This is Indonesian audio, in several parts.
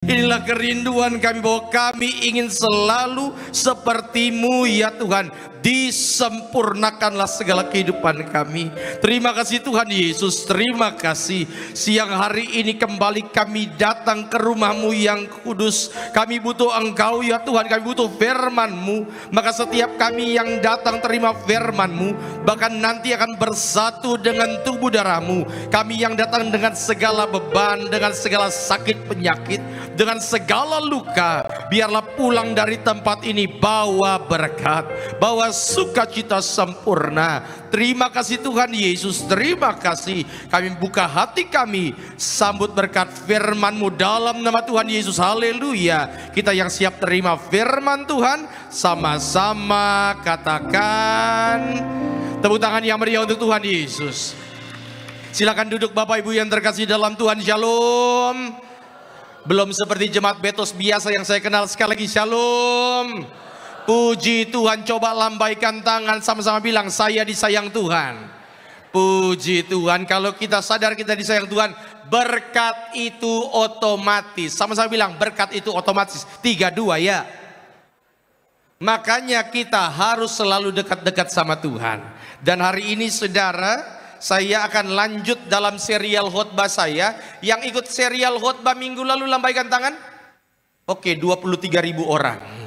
Inilah kerinduan kami, bahwa kami ingin selalu seperti-Mu ya Tuhan. Disempurnakanlah segala kehidupan kami. Terima kasih Tuhan Yesus, terima kasih. Siang hari ini kembali kami datang ke rumah-Mu yang kudus. Kami butuh Engkau ya Tuhan, kami butuh firman-Mu. Maka setiap kami yang datang terima firman-Mu, bahkan nanti akan bersatu dengan tubuh darah-Mu. Kami yang datang dengan segala beban, dengan segala sakit penyakit, dengan segala luka, biarlah pulang dari tempat ini bawa berkat, bawa sukacita sempurna. Terima kasih Tuhan Yesus, terima kasih. Kami buka hati kami, sambut berkat firman-Mu dalam nama Tuhan Yesus. Haleluya. Kita yang siap terima firman Tuhan, sama-sama katakan tepuk tangan yang meriah untuk Tuhan Yesus. Silakan duduk Bapak Ibu yang terkasih dalam Tuhan. Shalom. Belum seperti jemaat Betos biasa yang saya kenal. Sekali lagi shalom. Puji Tuhan. Coba lambaikan tangan, sama-sama bilang saya disayang Tuhan. Puji Tuhan. Kalau kita sadar kita disayang Tuhan, berkat itu otomatis. Sama-sama bilang berkat itu otomatis. 3, 2 ya. Makanya kita harus selalu dekat-dekat sama Tuhan. Dan hari ini saudara, saya akan lanjut dalam serial khotbah saya. Yang ikut serial khotbah minggu lalu lambaikan tangan. Oke, 23.000 orang.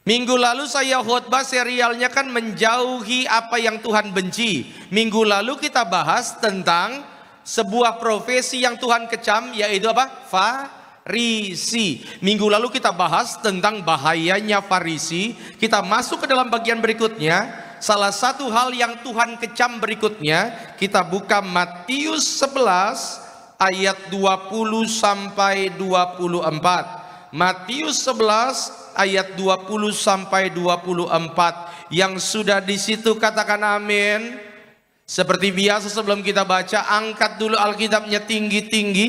Minggu lalu saya khotbah serialnya kan menjauhi apa yang Tuhan benci. Minggu lalu kita bahas tentang sebuah profesi yang Tuhan kecam, yaitu apa? Farisi. Minggu lalu kita bahas tentang bahayanya Farisi. Kita masuk ke dalam bagian berikutnya. Salah satu hal yang Tuhan kecam berikutnya, kita buka Matius 11 ayat 20 sampai 24. Matius 11 ayat 20 sampai 24. Yang sudah di situ katakan amin. Seperti biasa sebelum kita baca, angkat dulu Alkitabnya tinggi-tinggi,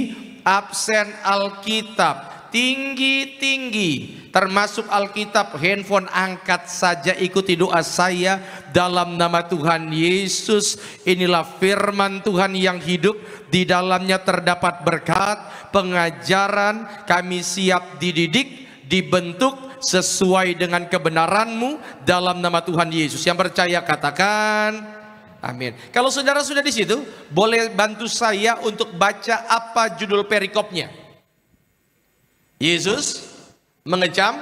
absen Alkitab tinggi-tinggi, termasuk Alkitab handphone, angkat saja, ikuti doa saya dalam nama Tuhan Yesus. Inilah firman Tuhan yang hidup, di dalamnya terdapat berkat, pengajaran. Kami siap dididik, dibentuk sesuai dengan kebenaran-Mu dalam nama Tuhan Yesus. Yang percaya katakan amin. Kalau saudara sudah di situ, boleh bantu saya untuk baca apa judul perikopnya. Yesus mengecam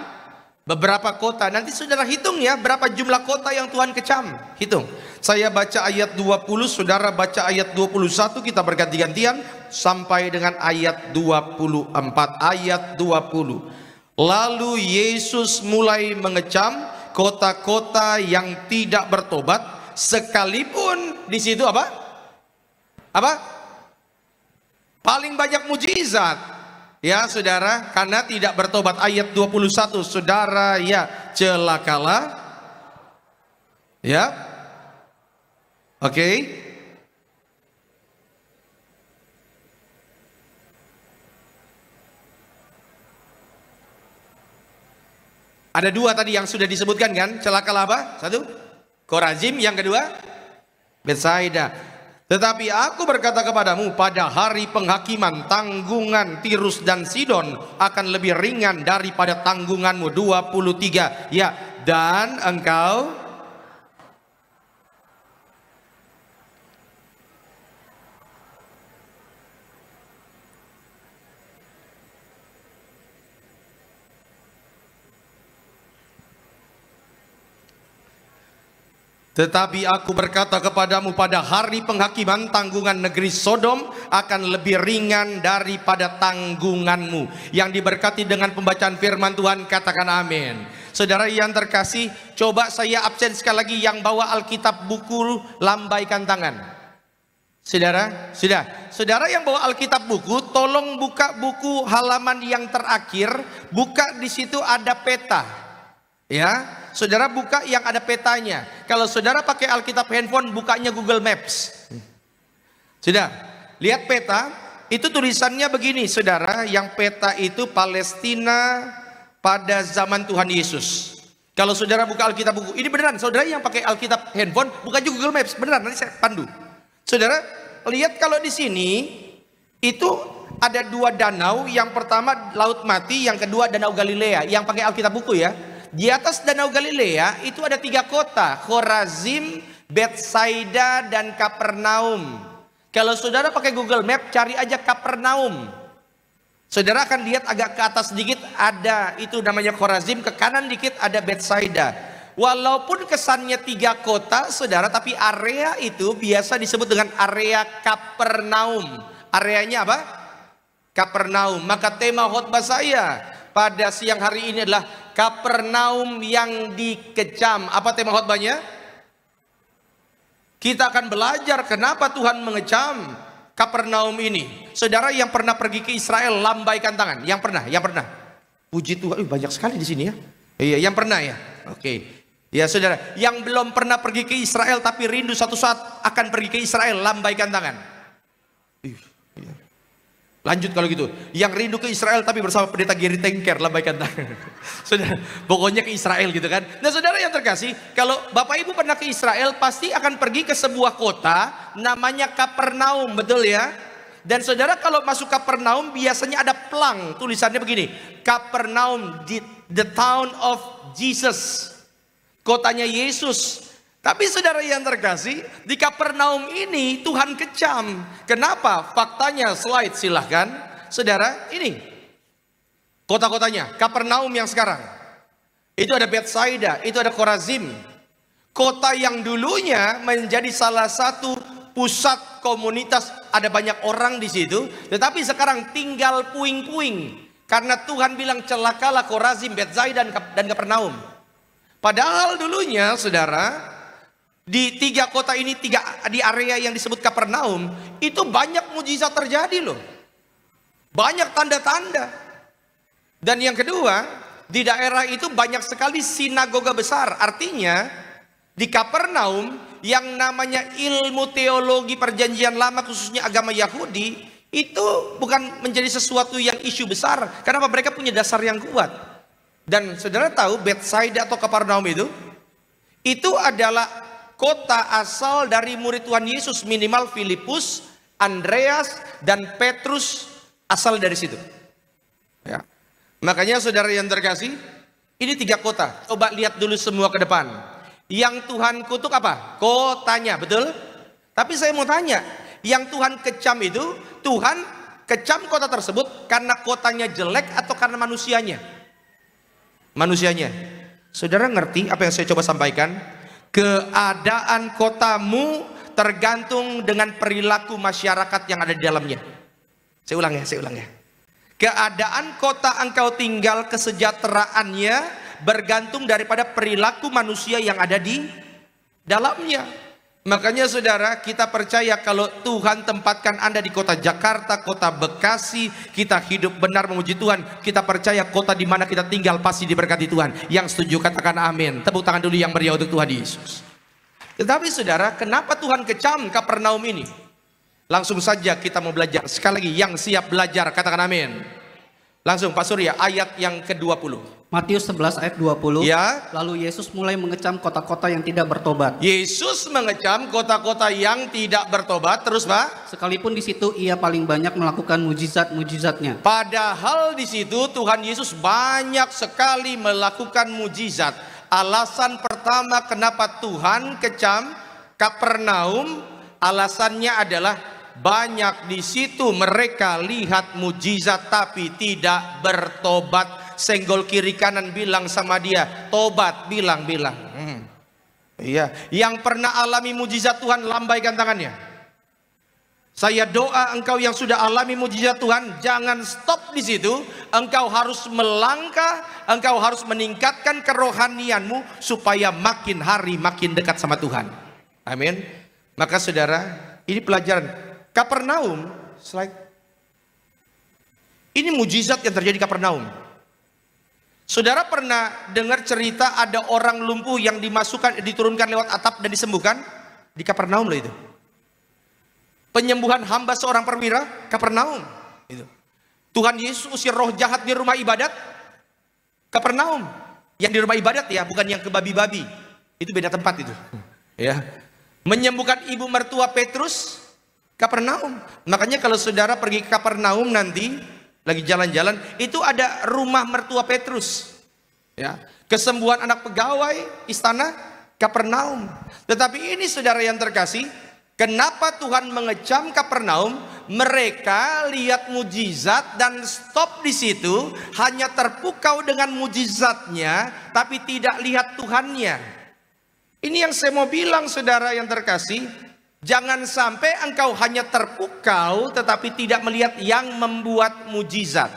beberapa kota. Nanti saudara hitung ya, berapa jumlah kota yang Tuhan kecam. Hitung. Saya baca ayat 20, saudara baca ayat 21, kita berganti-gantian sampai dengan ayat 24. Ayat 20. Lalu Yesus mulai mengecam kota-kota yang tidak bertobat, sekalipun di situ apa? Apa? Paling banyak mujizat. Ya saudara, karena tidak bertobat. Ayat 21, saudara ya celakalah. Ya. Oke. Ada 2 tadi yang sudah disebutkan kan? Celakalah apa? 1, Korazim. Yang kedua, Betsaida. Tetapi aku berkata kepadamu, pada hari penghakiman tanggungan Tirus dan Sidon akan lebih ringan daripada tanggunganmu. 23. Ya, dan engkau Tetapi aku berkata kepadamu, pada hari penghakiman tanggungan negeri Sodom akan lebih ringan daripada tanggunganmu. Yang diberkati dengan pembacaan firman Tuhan katakan amin. Saudara yang terkasih, coba saya absen sekali lagi. Yang bawa Alkitab buku lambaikan tangan. Saudara, sudah. Saudara yang bawa Alkitab buku, tolong buka buku halaman yang terakhir. Buka, di situ ada peta. Ya, saudara buka yang ada petanya. Kalau saudara pakai Alkitab handphone, bukanya Google Maps. Sudah, lihat peta. Itu tulisannya begini saudara. Yang peta itu Palestina pada zaman Tuhan Yesus. Kalau saudara buka Alkitab buku, ini beneran. Saudara yang pakai Alkitab handphone, buka juga Google Maps. Beneran, nanti saya pandu. Saudara, lihat kalau di sini itu ada dua danau. Yang pertama Laut Mati, yang kedua Danau Galilea. Yang pakai Alkitab buku ya. Di atas Danau Galilea itu ada 3 kota, Khorazim, Betsaida, dan Kapernaum. Kalau saudara pakai Google Map, cari aja Kapernaum. Saudara akan lihat agak ke atas sedikit ada itu namanya Khorazim, ke kanan dikit ada Betsaida. Walaupun kesannya 3 kota, saudara, tapi area itu biasa disebut dengan area Kapernaum. Areanya apa? Kapernaum. Maka tema khotbah saya pada siang hari ini adalah Kapernaum yang dikecam. Apa tema khotbahnya? Kita akan belajar kenapa Tuhan mengecam Kapernaum ini. Saudara yang pernah pergi ke Israel, lambaikan tangan. Yang pernah. Puji Tuhan, banyak sekali di sini ya. Iya, yang pernah ya. Oke. Ya saudara, yang belum pernah pergi ke Israel tapi rindu suatu saat akan pergi ke Israel, lambaikan tangan. Iya. Lanjut kalau gitu. Yang rindu ke Israel tapi bersama pendeta Gary Tengker, lambaikan tangan. Saudara, pokoknya ke Israel gitu kan. Nah saudara yang terkasih, kalau Bapak Ibu pernah ke Israel, pasti akan pergi ke sebuah kota namanya Kapernaum, betul ya? Dan saudara kalau masuk Kapernaum biasanya ada plang, tulisannya begini, Kapernaum, the town of Jesus, kotanya Yesus. Tapi saudara yang terkasih, di Kapernaum ini Tuhan kecam. Kenapa? Faktanya, slide silahkan. Saudara, ini kota-kotanya. Kapernaum yang sekarang, itu ada Betsaida, itu ada Khorazim. Kota yang dulunya menjadi salah satu pusat komunitas, ada banyak orang di situ. Tetapi sekarang tinggal puing-puing. Karena Tuhan bilang celakalah Khorazim, Betsaida, dan Kapernaum. Padahal dulunya saudara, di 3 kota ini, di area yang disebut Kapernaum, itu banyak mujizat terjadi loh. Banyak tanda-tanda. Dan yang kedua, di daerah itu banyak sekali sinagoga besar. Artinya, di Kapernaum yang namanya ilmu teologi perjanjian lama, khususnya agama Yahudi, itu bukan menjadi sesuatu yang isu besar. Kenapa? Mereka punya dasar yang kuat. Dan saudara tahu Betsaida atau Kapernaum itu adalah kota asal dari murid Tuhan Yesus, minimal Filipus, Andreas, dan Petrus asal dari situ. Ya. Makanya saudara yang terkasih, ini 3 kota. Coba lihat dulu semua ke depan. Yang Tuhan kutuk apa? Kotanya, betul? Tapi saya mau tanya, yang Tuhan kecam itu, Tuhan kecam kota tersebut karena kotanya jelek atau karena manusianya? Manusianya. Saudara ngerti apa yang saya coba sampaikan? Keadaan kotamu tergantung dengan perilaku masyarakat yang ada di dalamnya. Saya ulang ya. Keadaan kota engkau tinggal, kesejahteraannya bergantung daripada perilaku manusia yang ada di dalamnya. Makanya saudara, kita percaya kalau Tuhan tempatkan Anda di kota Jakarta, kota Bekasi, kita hidup benar memuji Tuhan. Kita percaya kota di mana kita tinggal pasti diberkati Tuhan. Yang setuju katakan amin. Tepuk tangan dulu yang meriah untuk Tuhan Yesus. Tetapi saudara, kenapa Tuhan kecam Kapernaum ini? Langsung saja kita mau belajar. Sekali lagi, yang siap belajar katakan amin. Langsung Pak Surya, ayat yang ke-20. Matius 11 ayat 20. Ya. Lalu Yesus mulai mengecam kota-kota yang tidak bertobat. Yesus mengecam kota-kota yang tidak bertobat. Terus Pak, sekalipun di situ ia paling banyak melakukan mujizat-mujizatnya. Padahal di situ Tuhan Yesus banyak sekali melakukan mujizat. Alasan pertama kenapa Tuhan kecam Kapernaum, alasannya adalah banyak di situ mereka lihat mujizat tapi tidak bertobat. Senggol kiri kanan bilang sama dia, tobat, bilang. Iya, yang pernah alami mujizat Tuhan lambaikan tangannya. Saya doa engkau yang sudah alami mujizat Tuhan, jangan stop di situ. Engkau harus melangkah, engkau harus meningkatkan kerohanianmu supaya makin hari makin dekat sama Tuhan. Amin. Maka saudara, ini pelajaran. Kapernaum, slide. Ini mujizat yang terjadi di Kapernaum. Saudara pernah dengar cerita ada orang lumpuh yang diturunkan lewat atap dan disembuhkan? Di Kapernaum loh itu. Penyembuhan hamba seorang perwira, Kapernaum. Itu. Tuhan Yesus usir roh jahat di rumah ibadat, Kapernaum. Yang di rumah ibadat ya, bukan yang ke babi-babi. Itu beda tempat itu. Ya. Menyembuhkan ibu mertua Petrus, Kapernaum. Makanya kalau saudara pergi ke Kapernaum nanti, lagi jalan-jalan, itu ada rumah mertua Petrus. Ya, kesembuhan anak pegawai istana Kapernaum. Tetapi ini saudara yang terkasih, kenapa Tuhan mengecam Kapernaum? Mereka lihat mujizat dan stop di situ, hanya terpukau dengan mujizatnya, tapi tidak lihat Tuhannya. Ini yang saya mau bilang saudara yang terkasih, jangan sampai engkau hanya terpukau tetapi tidak melihat yang membuat mujizat.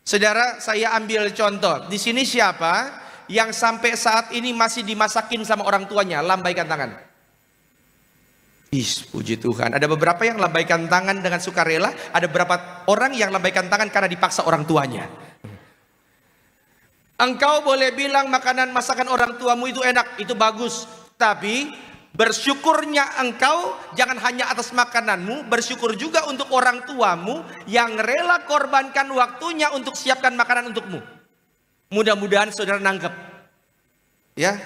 Saudara, saya ambil contoh. Di sini siapa yang sampai saat ini masih dimasakin sama orang tuanya? Lambaikan tangan. Puji Tuhan. Ada beberapa yang lambaikan tangan dengan sukarela, ada beberapa orang yang lambaikan tangan karena dipaksa orang tuanya. Engkau boleh bilang makanan masakan orang tuamu itu enak, itu bagus, tapi bersyukurnya engkau jangan hanya atas makananmu, bersyukur juga untuk orang tuamu yang rela korbankan waktunya untuk siapkan makanan untukmu. Mudah-mudahan saudara nangkep. Ya.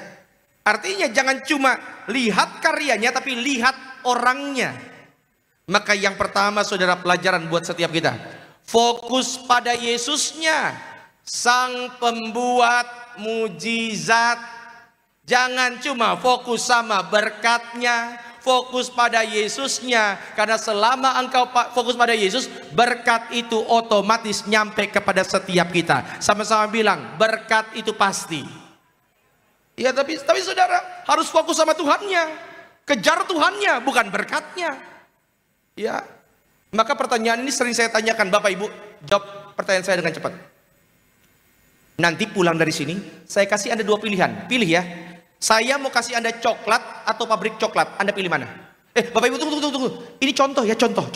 Artinya jangan cuma lihat karyanya, tapi lihat orangnya. Maka yang pertama saudara, pelajaran buat setiap kita, fokus pada Yesusnya, Sang pembuat mujizat. Jangan cuma fokus sama berkatnya, fokus pada Yesusnya. Karena selama engkau fokus pada Yesus, berkat itu otomatis nyampe kepada setiap kita. Sama-sama bilang, berkat itu pasti. Ya, tapi saudara harus fokus sama Tuhannya, kejar Tuhannya, bukan berkatnya. Ya, maka pertanyaan ini sering saya tanyakan. Bapak Ibu, jawab pertanyaan saya dengan cepat. Nanti pulang dari sini, saya kasih Anda dua pilihan. Pilih ya. Saya mau kasih Anda coklat atau pabrik coklat. Anda pilih mana? Bapak Ibu, tunggu. Ini contoh ya, contoh.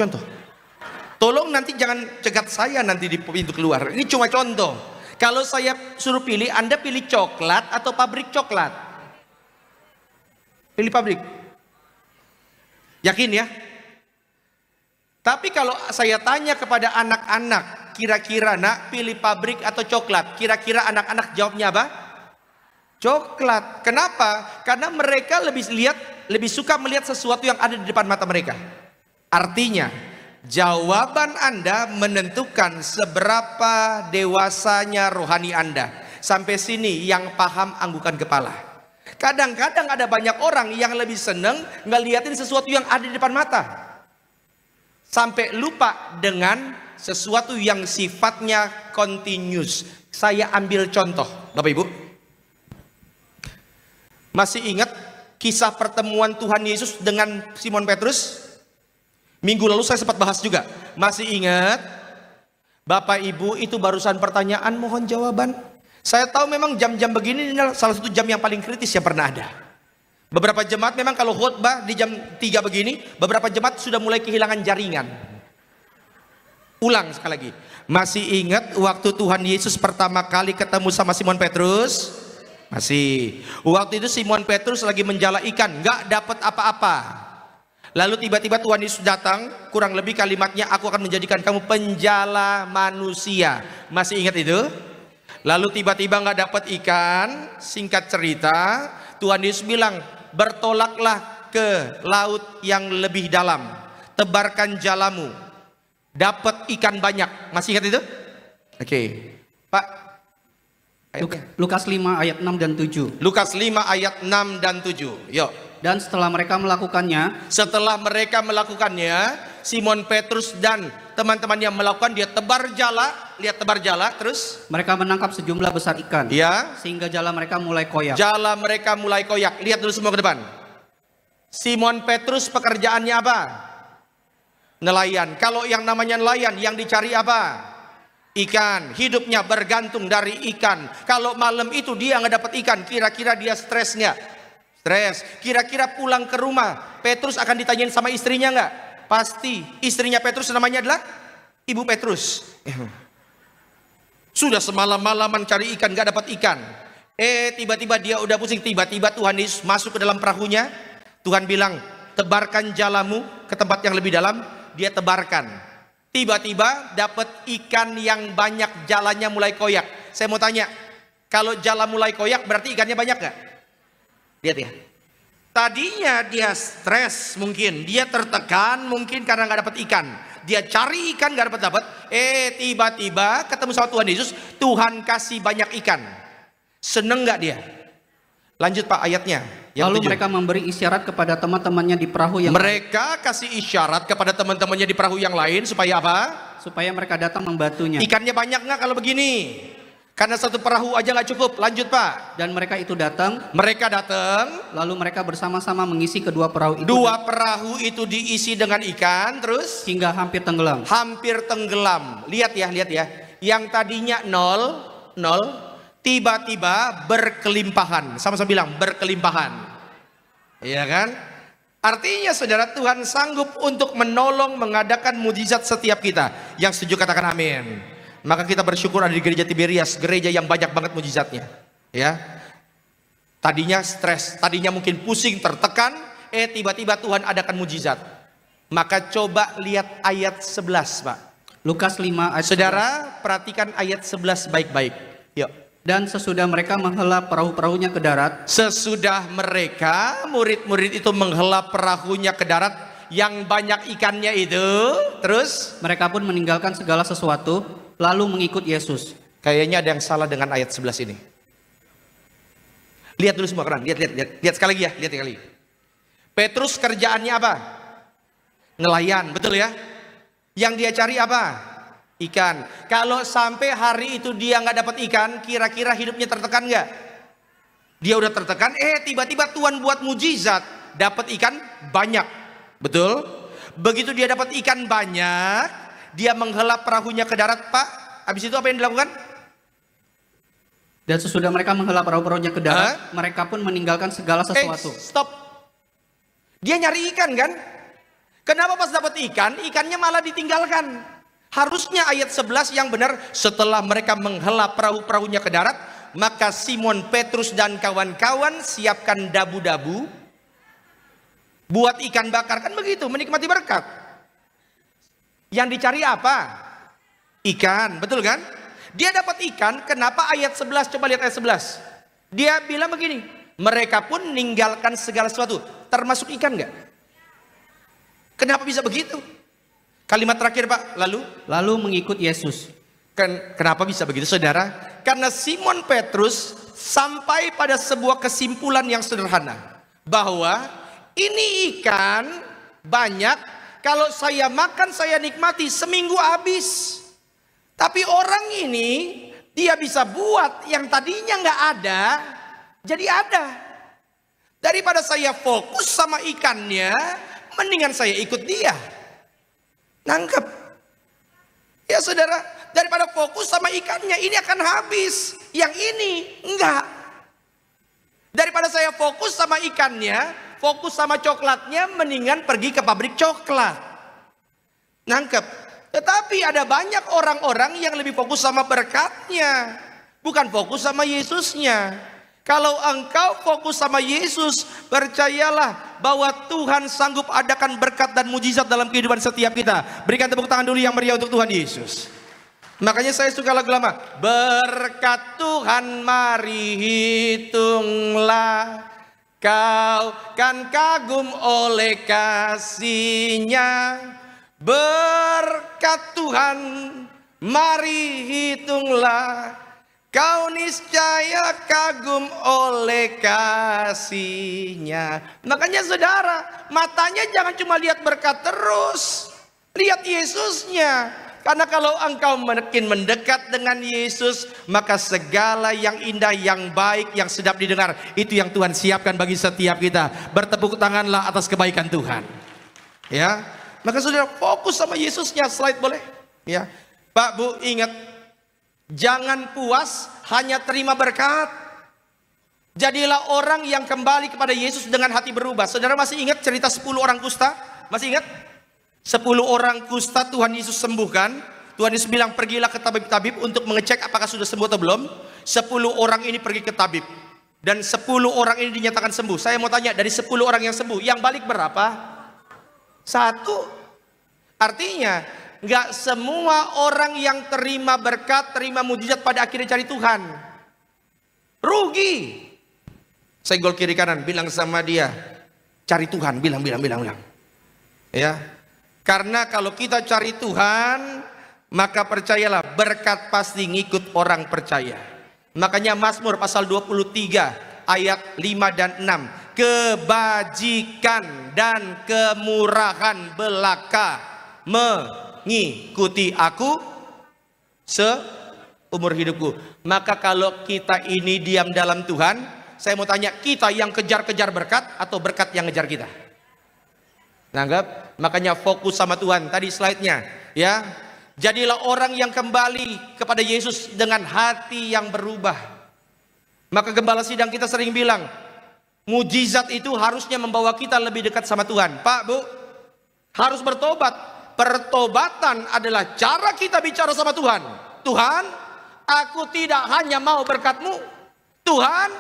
Tolong nanti jangan cegat saya nanti di pintu keluar. Ini cuma contoh. Kalau saya suruh pilih, Anda pilih coklat atau pabrik coklat? Pilih pabrik. Yakin ya? Tapi kalau saya tanya kepada anak-anak, kira-kira nak pilih pabrik atau coklat? Kira-kira anak-anak jawabnya apa? Coklat. Kenapa? Karena mereka lebih suka melihat sesuatu yang ada di depan mata mereka. Artinya, jawaban Anda menentukan seberapa dewasanya rohani Anda. Sampai sini yang paham anggukan kepala. Kadang-kadang ada banyak orang yang lebih seneng ngeliatin sesuatu yang ada di depan mata, sampai lupa dengan sesuatu yang sifatnya continuous. Saya ambil contoh, Bapak Ibu. Masih ingat kisah pertemuan Tuhan Yesus dengan Simon Petrus? Minggu lalu saya sempat bahas juga. Masih ingat? Bapak Ibu, itu barusan pertanyaan, mohon jawaban. Saya tahu memang jam-jam begini ini salah satu jam yang paling kritis yang pernah ada. Beberapa jemaat memang kalau khotbah di jam 3 begini, beberapa jemaat sudah mulai kehilangan jaringan. Ulang sekali lagi. Masih ingat waktu Tuhan Yesus pertama kali ketemu sama Simon Petrus? Masih. Waktu itu Simon Petrus lagi menjala ikan, nggak dapat apa-apa. Lalu tiba-tiba Tuhan Yesus datang, kurang lebih kalimatnya, aku akan menjadikan kamu penjala manusia. Masih ingat itu? Lalu tiba-tiba nggak dapat ikan, singkat cerita, Tuhan Yesus bilang, bertolaklah ke laut yang lebih dalam, tebarkan jalamu, dapat ikan banyak. Masih ingat itu? Oke. Pak. Lukas 5 ayat 6 dan 7. Lukas 5 ayat 6 dan 7. Yuk. Dan setelah mereka melakukannya, Simon Petrus dan teman-temannya melakukan, dia tebar jala, lihat tebar jala, terus mereka menangkap sejumlah besar ikan. Ya. Sehingga jala mereka mulai koyak. Jala mereka mulai koyak. Lihat dulu semua ke depan. Simon Petrus pekerjaannya apa? Nelayan. Kalau yang namanya nelayan, yang dicari apa? Ikan. Hidupnya bergantung dari ikan. Kalau malam itu dia nggak dapat ikan, kira-kira dia stres nggak? Stres. Kira-kira pulang ke rumah, Petrus akan ditanyain sama istrinya nggak? Pasti. Istrinya Petrus namanya adalah Ibu Petrus. Sudah semalam-malaman cari ikan, nggak dapat ikan. Tiba-tiba dia udah pusing. Tiba-tiba Tuhan Yesus masuk ke dalam perahunya. Tuhan bilang, tebarkan jalamu ke tempat yang lebih dalam. Dia tebarkan. Tiba-tiba dapat ikan yang banyak, jalannya mulai koyak. Saya mau tanya, kalau jala mulai koyak berarti ikannya banyak nggak? Lihat ya. Tadinya dia stres mungkin, dia tertekan mungkin karena nggak dapat ikan. Dia cari ikan nggak dapat. Tiba-tiba ketemu sama Tuhan Yesus, Tuhan kasih banyak ikan. Seneng nggak dia? Lanjut Pak ayatnya. Lalu mereka memberi isyarat kepada teman-temannya di perahu yang mereka kasih isyarat kepada teman-temannya di perahu yang lain supaya apa? Supaya mereka datang membantunya. Ikannya banyak nggak kalau begini? Karena satu perahu aja nggak cukup. Lanjut Pak. Dan mereka itu datang. Mereka datang. Lalu mereka bersama-sama mengisi kedua perahu itu. Dua perahu itu diisi dengan ikan terus hingga hampir tenggelam. Hampir tenggelam. Lihat ya. Yang tadinya nol, tiba-tiba berkelimpahan. Sama-sama bilang berkelimpahan. Iya kan? Artinya saudara, Tuhan sanggup untuk menolong, mengadakan mujizat setiap kita. Yang setuju katakan amin. Maka kita bersyukur ada di gereja Tiberias, gereja yang banyak banget mujizatnya. Ya, tadinya stres, tadinya mungkin pusing, tertekan, tiba-tiba Tuhan adakan mujizat. Maka coba lihat ayat 11 Pak. Lukas 5 ayat 11. Saudara, perhatikan ayat 11 baik-baik. Yuk. Dan sesudah mereka menghela perahu-perahunya ke darat. Sesudah mereka, murid-murid itu menghela perahunya ke darat, yang banyak ikannya itu, terus mereka pun meninggalkan segala sesuatu, lalu mengikut Yesus. Kayaknya ada yang salah dengan ayat 11 ini. Lihat dulu semua orang, lihat sekali lagi ya, lihat sekali. Petrus kerjaannya apa? Nelayan, betul ya? Yang dia cari apa? Ikan. Kalau sampai hari itu dia nggak dapat ikan, kira-kira hidupnya tertekan nggak? Dia udah tertekan, tiba-tiba Tuhan buat mujizat, dapat ikan banyak, betul? Begitu dia dapat ikan banyak, dia menghela perahunya ke darat Pak. Habis itu apa yang dilakukan? Dan sesudah mereka menghela perahu-perahunya ke darat, mereka pun meninggalkan segala sesuatu. Stop. Dia nyari ikan kan? Kenapa pas dapat ikan, ikannya malah ditinggalkan? Harusnya ayat 11 yang benar, setelah mereka menghela perahu-perahunya ke darat, maka Simon Petrus dan kawan-kawan siapkan dabu-dabu buat ikan bakar, kan begitu, menikmati berkat. Yang dicari apa? Ikan, betul kan? Dia dapat ikan, kenapa ayat 11? Coba lihat ayat 11. Dia bilang begini, mereka pun meninggalkan segala sesuatu, termasuk ikan enggak? Kenapa bisa begitu? Kalimat terakhir Pak, lalu mengikut Yesus. Kenapa bisa begitu saudara? Karena Simon Petrus sampai pada sebuah kesimpulan yang sederhana, bahwa ini ikan banyak, kalau saya makan, saya nikmati, seminggu habis. Tapi orang ini, dia bisa buat yang tadinya nggak ada, jadi ada. Daripada saya fokus sama ikannya, mendingan saya ikut dia. Nangkep? Ya saudara, daripada fokus sama ikannya, ini akan habis. Yang ini, enggak. Daripada saya fokus sama ikannya, fokus sama coklatnya, mendingan pergi ke pabrik coklat. Nangkep? Tetapi ada banyak orang-orang yang lebih fokus sama berkatnya, bukan fokus sama Yesusnya. Kalau engkau fokus sama Yesus, percayalah bahwa Tuhan sanggup adakan berkat dan mujizat dalam kehidupan setiap kita. Berikan tepuk tangan dulu yang meriah untuk Tuhan Yesus. Makanya saya suka lagu lama. Berkat Tuhan mari hitunglah, kau kan kagum oleh kasih-Nya. Berkat Tuhan mari hitunglah, kau niscaya kagum oleh kasih-Nya. Makanya saudara, matanya jangan cuma lihat berkat terus, lihat Yesusnya. Karena kalau engkau makin mendekat dengan Yesus, maka segala yang indah, yang baik, yang sedap didengar, itu yang Tuhan siapkan bagi setiap kita. Bertepuk tanganlah atas kebaikan Tuhan. Ya, maka saudara fokus sama Yesusnya. Slide boleh? Ya, Pak Bu ingat, jangan puas hanya terima berkat. Jadilah orang yang kembali kepada Yesus dengan hati berubah. Saudara masih ingat cerita 10 orang kusta? Masih ingat? 10 orang kusta Tuhan Yesus sembuhkan. Tuhan Yesus bilang pergilah ke tabib-tabib untuk mengecek apakah sudah sembuh atau belum. 10 orang ini pergi ke tabib, dan 10 orang ini dinyatakan sembuh. Saya mau tanya, dari 10 orang yang sembuh, yang balik berapa? 1. Artinya nggak semua orang yang terima berkat, terima mujizat pada akhirnya cari Tuhan. Rugi. Senggol kiri kanan, bilang sama dia, Cari Tuhan, bilang. Ya. Karena kalau kita cari Tuhan, maka percayalah berkat pasti ngikut orang percaya. Makanya Mazmur pasal 23 ayat 5 dan 6. Kebajikan dan kemurahan belaka mengikuti aku seumur hidupku. Maka kalau kita ini diam dalam Tuhan, saya mau tanya, kita yang kejar-kejar berkat atau berkat yang ngejar kita? Nanggap? Makanya fokus sama Tuhan. Tadi slide-nya, ya. Jadilah orang yang kembali kepada Yesus dengan hati yang berubah. Maka gembala sidang kita sering bilang, mujizat itu harusnya membawa kita lebih dekat sama Tuhan. Pak, Bu, harus bertobat. Pertobatan adalah cara kita bicara sama Tuhan. Tuhan, aku tidak hanya mau berkat-Mu. Tuhan,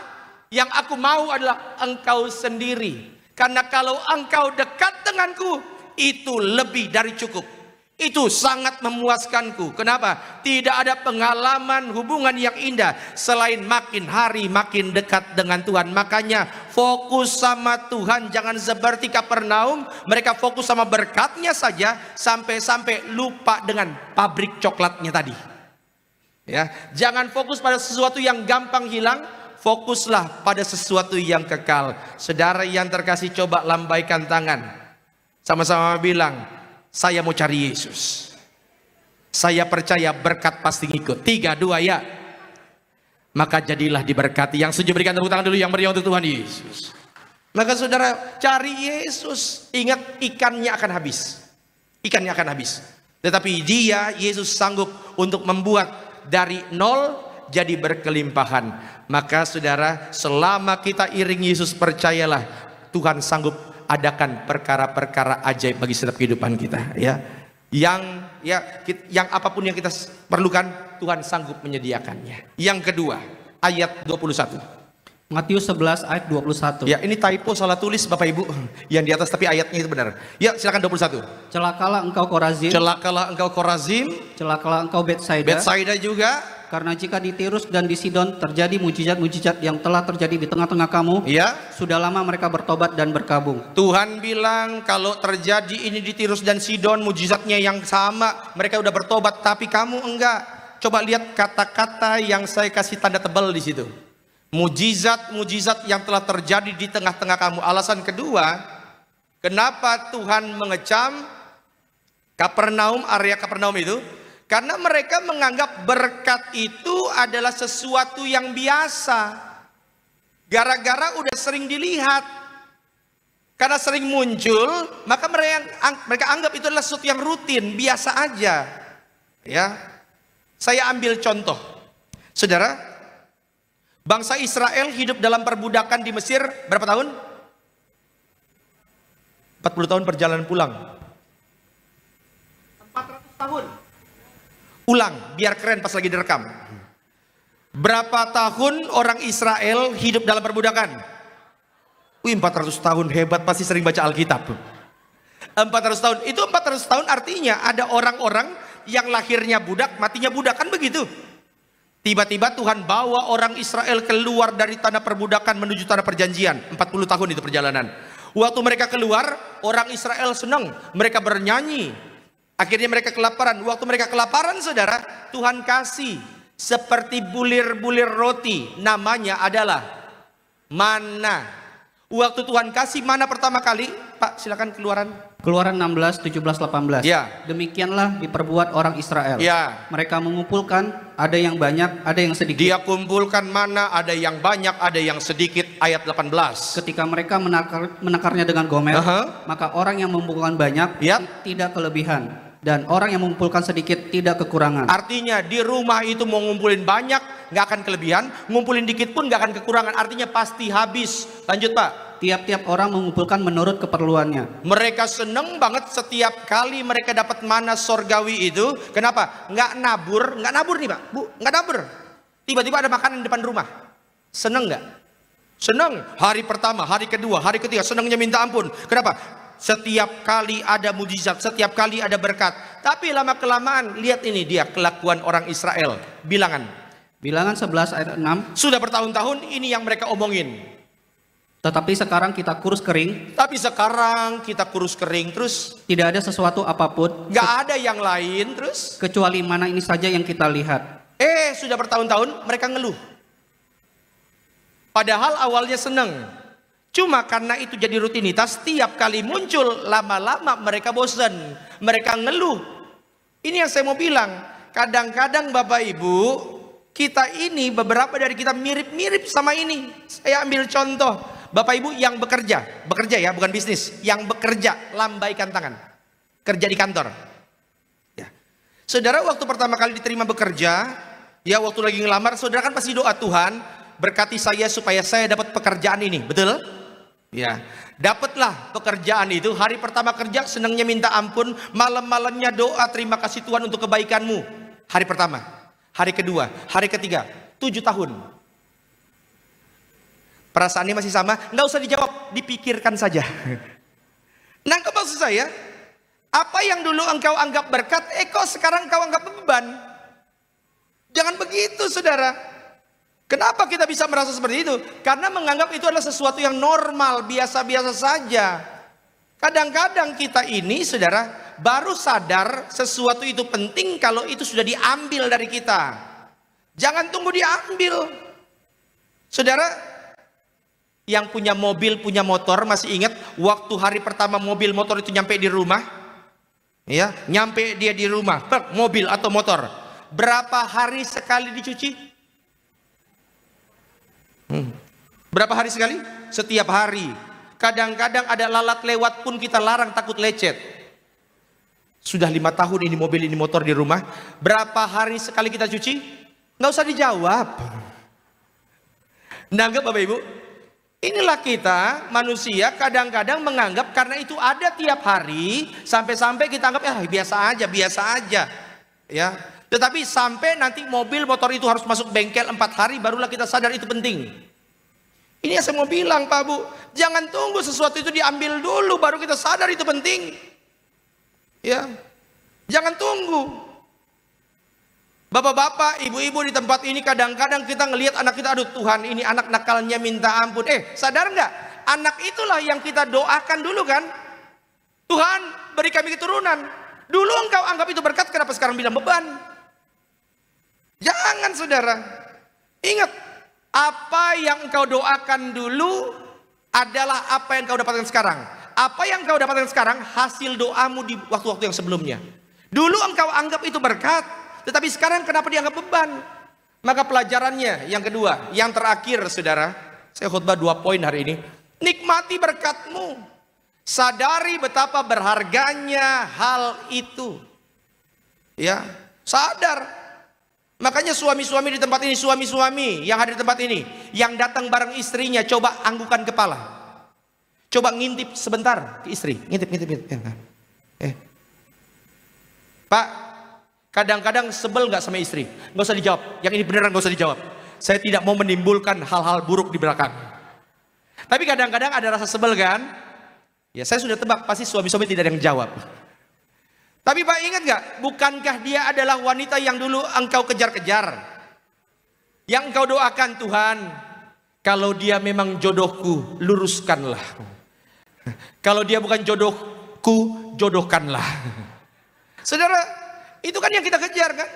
yang aku mau adalah Engkau sendiri. Karena kalau Engkau dekat denganku, itu lebih dari cukup. Itu sangat memuaskanku. Kenapa? Tidak ada pengalaman hubungan yang indah selain makin hari makin dekat dengan Tuhan. Makanya fokus sama Tuhan. Jangan seperti Kapernaum, mereka fokus sama berkatnya saja sampai-sampai lupa dengan pabrik coklatnya tadi. Ya, jangan fokus pada sesuatu yang gampang hilang. Fokuslah pada sesuatu yang kekal. Saudara yang terkasih, coba lambaikan tangan. Sama-sama bilang, saya mau cari Yesus. Saya percaya berkat pasti ngikut. 3, 2, ya. Maka jadilah diberkati. Yang setuju berikan tepuk tangan dulu yang meriah untuk Tuhan Yesus. Maka saudara, cari Yesus. Ingat, ikannya akan habis. Ikannya akan habis. Tetapi dia, Yesus sanggup untuk membuat dari nol jadi berkelimpahan. Maka saudara, selama kita iring Yesus, percayalah Tuhan sanggup adakan perkara-perkara ajaib bagi setiap kehidupan kita, ya. Yang apapun yang kita perlukan, Tuhan sanggup menyediakannya. Yang kedua, ayat 21. Matius 11 ayat 21. Ya, ini typo salah tulis Bapak Ibu yang di atas, tapi ayatnya itu benar. Ya, silakan 21. Celakalah engkau Korazim. Celakalah engkau Korazim. Celakalah engkau Betsaida. Betsaida juga. Karena jika di Tirus dan di Sidon terjadi mujizat-mujizat yang telah terjadi di tengah-tengah kamu, ya, sudah lama mereka bertobat dan berkabung. Tuhan bilang kalau terjadi ini di Tirus dan Sidon, mujizatnya yang sama, mereka udah bertobat, tapi kamu enggak. Coba lihat kata-kata yang saya kasih tanda tebal di situ. Mujizat-mujizat yang telah terjadi di tengah-tengah kamu. Alasan kedua, kenapa Tuhan mengecam Kapernaum, area Kapernaum itu? Karena mereka menganggap berkat itu adalah sesuatu yang biasa. Gara-gara udah sering dilihat. Karena sering muncul, maka mereka anggap itu adalah sesuatu yang rutin, biasa aja. Ya. Saya ambil contoh. Saudara, bangsa Israel hidup dalam perbudakan di Mesir berapa tahun? 40 tahun perjalanan pulang. 400 tahun. Ulang, biar keren pas lagi direkam. Berapa tahun orang Israel hidup dalam perbudakan? 400 tahun, hebat, pasti sering baca Alkitab. 400 tahun, itu 400 tahun artinya ada orang-orang yang lahirnya budak, matinya budak, kan begitu. Tiba-tiba Tuhan bawa orang Israel keluar dari tanah perbudakan menuju tanah perjanjian. 40 tahun itu perjalanan. Waktu mereka keluar, orang Israel senang, mereka bernyanyi. Akhirnya mereka kelaparan. Waktu mereka kelaparan, saudara, Tuhan kasih seperti bulir-bulir roti. Namanya adalah mana. Waktu Tuhan kasih mana pertama kali, Pak, silakan Keluaran. Keluaran 16, 17, 18. Ya. Demikianlah diperbuat orang Israel. Ya. Mereka mengumpulkan, ada yang banyak, ada yang sedikit. Dia kumpulkan mana, ada yang banyak, ada yang sedikit. Ayat 18. Ketika mereka menakarnya dengan gomer, maka orang yang mengumpulkan banyak tidak kelebihan. Dan orang yang mengumpulkan sedikit tidak kekurangan. Artinya di rumah itu mau ngumpulin banyak, nggak akan kelebihan. Ngumpulin dikit pun nggak akan kekurangan. Artinya pasti habis. Lanjut Pak. Tiap-tiap orang mengumpulkan menurut keperluannya. Mereka seneng banget setiap kali mereka dapat mana sorgawi itu. Kenapa? Nggak nabur nih Pak, Bu, nggak nabur. Tiba-tiba ada makanan di depan rumah. Seneng nggak? Seneng. Hari pertama, hari kedua, hari ketiga, senengnya minta ampun. Kenapa? Setiap kali ada mujizat, setiap kali ada berkat. Tapi lama-kelamaan, lihat ini dia kelakuan orang Israel. Bilangan 11 ayat 6. Sudah bertahun-tahun ini yang mereka omongin. Tetapi sekarang kita kurus kering. Tapi sekarang kita kurus kering terus. Tidak ada sesuatu apapun. Nggak ada yang lain terus. Kecuali mana ini saja yang kita lihat. Sudah bertahun-tahun mereka ngeluh. Padahal awalnya senang. Cuma karena itu jadi rutinitas, tiap kali muncul, lama-lama mereka bosan. Mereka ngeluh. Ini yang saya mau bilang. Kadang-kadang Bapak Ibu, kita ini beberapa dari kita mirip-mirip sama ini. Saya ambil contoh. Bapak Ibu yang bekerja ya, bukan bisnis, yang bekerja, lambaikan tangan. Kerja di kantor. Ya. Saudara waktu pertama kali diterima bekerja, ya waktu lagi ngelamar, saudara kan pasti doa, Tuhan berkati saya supaya saya dapat pekerjaan ini, betul? Ya, dapatlah pekerjaan itu. Hari pertama kerja senangnya minta ampun, malam-malamnya doa terima kasih Tuhan untuk kebaikanmu. Hari pertama, hari kedua, hari ketiga, 7 tahun. Perasaannya masih sama, nggak usah dijawab, dipikirkan saja. Nangkep maksud saya? Apa yang dulu engkau anggap berkat, kok sekarang engkau anggap beban? Jangan begitu saudara. Kenapa kita bisa merasa seperti itu? Karena menganggap itu adalah sesuatu yang normal, biasa-biasa saja. Kadang-kadang kita ini saudara, baru sadar sesuatu itu penting kalau itu sudah diambil dari kita. Jangan tunggu diambil. Saudara, yang punya mobil, punya motor, masih ingat waktu hari pertama mobil motor itu nyampe di rumah? Ya, nyampe dia di rumah, mobil atau motor. Berapa hari sekali dicuci? Berapa hari sekali? Setiap hari. Kadang-kadang ada lalat lewat pun kita larang, takut lecet. Sudah 5 tahun ini mobil ini motor di rumah. Berapa hari sekali kita cuci? Nggak usah dijawab. Nanggap Bapak Ibu? Inilah kita manusia kadang-kadang menganggap karena itu ada tiap hari, sampai-sampai kita anggap biasa aja. Ya. Tetapi sampai nanti mobil motor itu harus masuk bengkel 4 hari barulah kita sadar itu penting. Ini yang saya mau bilang Pak Bu, jangan tunggu sesuatu itu diambil dulu baru kita sadar itu penting. Ya. Jangan tunggu. Bapak-bapak, ibu-ibu di tempat ini kadang-kadang kita ngelihat anak kita, aduh Tuhan ini anak nakalnya minta ampun. Sadar nggak? Anak itulah yang kita doakan dulu kan? Tuhan beri kami keturunan. Dulu engkau anggap itu berkat, kenapa sekarang bilang beban? Jangan saudara. Ingat, apa yang engkau doakan dulu adalah apa yang engkau dapatkan sekarang. Apa yang engkau dapatkan sekarang hasil doamu di waktu-waktu yang sebelumnya. Dulu engkau anggap itu berkat. Tetapi sekarang kenapa dianggap beban? Maka pelajarannya yang kedua, yang terakhir saudara, saya khutbah 2 poin hari ini. Nikmati berkatmu. Sadari betapa berharganya hal itu. Ya, sadar. Makanya suami-suami di tempat ini, suami-suami yang hadir di tempat ini, yang datang bareng istrinya, coba anggukan kepala. Coba ngintip sebentar ke istri, ngintip. Pak, kadang-kadang sebel nggak sama istri? Nggak usah dijawab. Yang ini beneran nggak usah dijawab. Saya tidak mau menimbulkan hal-hal buruk di belakang. Tapi kadang-kadang ada rasa sebel kan? Ya saya sudah tebak pasti suami-suami tidak ada yang jawab. Tapi Pak ingat nggak? Bukankah dia adalah wanita yang dulu engkau kejar-kejar? Yang engkau doakan, Tuhan, kalau dia memang jodohku, luruskanlah. Kalau dia bukan jodohku, jodohkanlah. Saudara, itu kan yang kita kejar kan?